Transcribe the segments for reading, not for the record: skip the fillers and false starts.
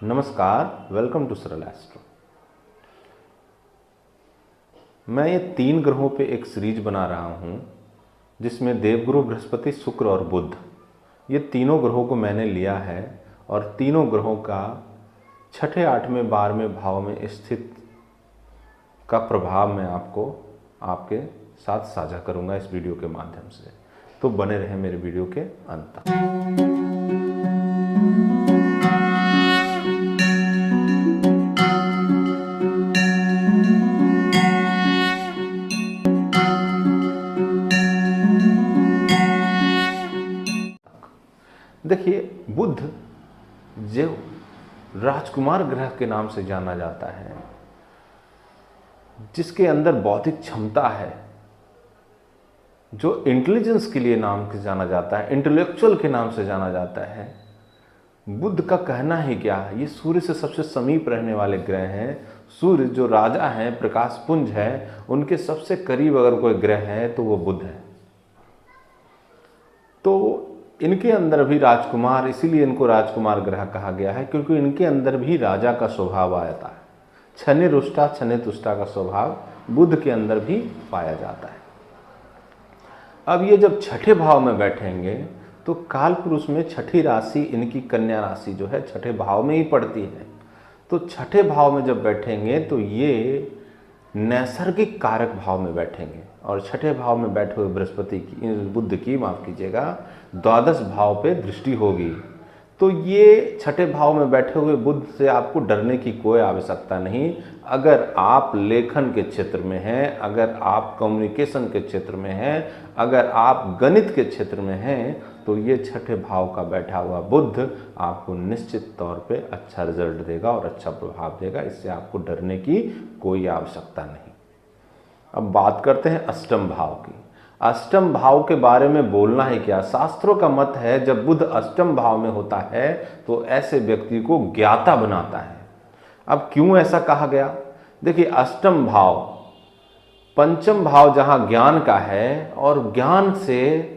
नमस्कार, welcome to सरल astro. मैं ये 3 ग्रहों पे एक सीरीज बना रहा हूँ जिसमें देवगुरु बृहस्पति, शुक्र और बुध, ये तीनों ग्रहों को मैंने लिया है और तीनों ग्रहों का 6ठे, 8वें, 12वें भाव में स्थित का प्रभाव मैं आपको आपके साथ साझा करूँगा इस वीडियो के माध्यम से। तो बने रहें मेरे वीडियो के अंत तक। देखिए, बुध जो राजकुमार ग्रह के नाम से जाना जाता है, जिसके अंदर बौद्धिक क्षमता है, जो इंटेलिजेंस के लिए नाम से जाना जाता है, इंटेलेक्चुअल के नाम से जाना जाता है, बुध का कहना ही क्या है। ये सूर्य से सबसे समीप रहने वाले ग्रह हैं। सूर्य जो राजा हैं, प्रकाश पुंज है, उनके सबसे करीब अगर कोई ग्रह है तो वो बुध है। तो इनके अंदर भी राजकुमार, इसीलिए इनको राजकुमार ग्रह कहा गया है, क्योंकि इनके अंदर भी राजा का स्वभाव आता है। छने रुष्टा छने तुष्टा का स्वभाव बुध के अंदर भी पाया जाता है। अब ये जब 6ठे भाव में बैठेंगे तो काल पुरुष में 6ठी राशि, इनकी कन्या राशि जो है 6ठे भाव में ही पड़ती है। तो 6ठे भाव में जब बैठेंगे तो ये नैसर्गिक कारक भाव में बैठेंगे और 6ठे भाव में बैठे हुए बृहस्पति की, बुध की, माफ कीजिएगा, द्वादश भाव पे दृष्टि होगी। तो ये 6ठे भाव में बैठे हुए बुध से आपको डरने की कोई आवश्यकता नहीं। अगर आप लेखन के क्षेत्र में हैं, अगर आप कम्युनिकेशन के क्षेत्र में हैं, अगर आप गणित के क्षेत्र में हैं, तो ये 6ठे भाव का बैठा हुआ बुध आपको निश्चित तौर पे अच्छा रिजल्ट देगा और अच्छा प्रभाव देगा। इससे आपको डरने की कोई आवश्यकता नहीं। अब बात करते हैं अष्टम भाव की। अष्टम भाव के बारे में बोलना ही क्या, शास्त्रों का मत है जब बुध अष्टम भाव में होता है तो ऐसे व्यक्ति को ज्ञाता बनाता है। अब क्यों ऐसा कहा गया? देखिए, अष्टम भाव, पंचम भाव जहां ज्ञान का है, और ज्ञान से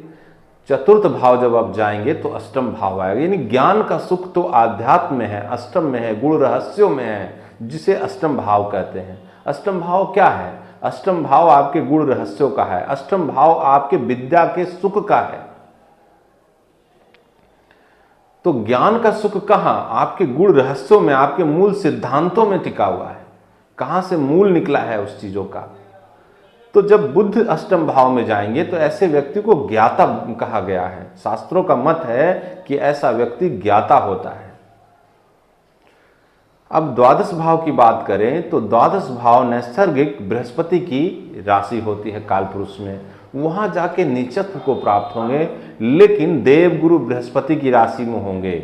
चतुर्थ भाव जब आप जाएंगे तो अष्टम भाव आएगा। यानी ज्ञान का सुख तो आध्यात्म में है, अष्टम में है, गुण रहस्यों में है, जिसे अष्टम भाव कहते हैं। अष्टम भाव क्या है? अष्टम भाव आपके गुण रहस्यों का है। अष्टम भाव आपके विद्या के सुख का है। तो ज्ञान का सुख कहां? आपके गुण रहस्यों में, आपके मूल सिद्धांतों में टिका हुआ है। कहां से मूल निकला है उस चीजों का। तो जब बुध अष्टम भाव में जाएंगे तो ऐसे व्यक्ति को ज्ञाता कहा गया है। शास्त्रों का मत है कि ऐसा व्यक्ति ज्ञाता होता है। अब द्वादश भाव की बात करें तो द्वादश भाव नैसर्गिक बृहस्पति की राशि होती है कालपुरुष में। वहां जाके नीचत्व को प्राप्त होंगे, लेकिन देवगुरु बृहस्पति की राशि में होंगे।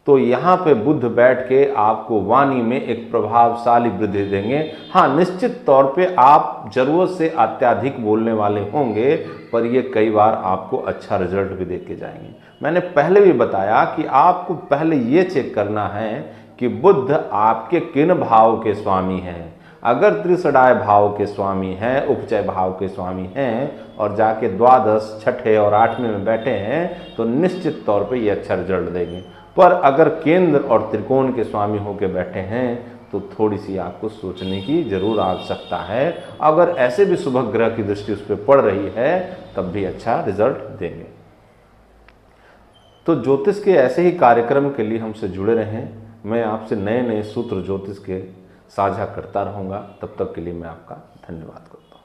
तो यहां पे बुध बैठ के आपको वाणी में एक प्रभावशाली वृद्धि देंगे। हाँ, निश्चित तौर पे आप जरूरत से अत्यधिक बोलने वाले होंगे, पर ये कई बार आपको अच्छा रिजल्ट भी दे के जाएंगे। मैंने पहले भी बताया कि आपको पहले ये चेक करना है कि बुध आपके किन भाव के स्वामी हैं। अगर त्रिषडाय भाव के स्वामी हैं, उपचय भाव के स्वामी हैं और जाके द्वादश, 6ठे और 8वें में बैठे हैं, तो निश्चित तौर पे ये अच्छा रिजल्ट देंगे। पर अगर केंद्र और त्रिकोण के स्वामी होकर बैठे हैं तो थोड़ी सी आपको सोचने की जरूर आवश्यकता है। अगर ऐसे भी शुभ ग्रह की दृष्टि उस पर पड़ रही है तब भी अच्छा रिजल्ट देंगे। तो ज्योतिष के ऐसे ही कार्यक्रम के लिए हमसे जुड़े रहें। मैं आपसे नए नए सूत्र ज्योतिष के साझा करता रहूँगा। तब तक के लिए मैं आपका धन्यवाद करता हूँ।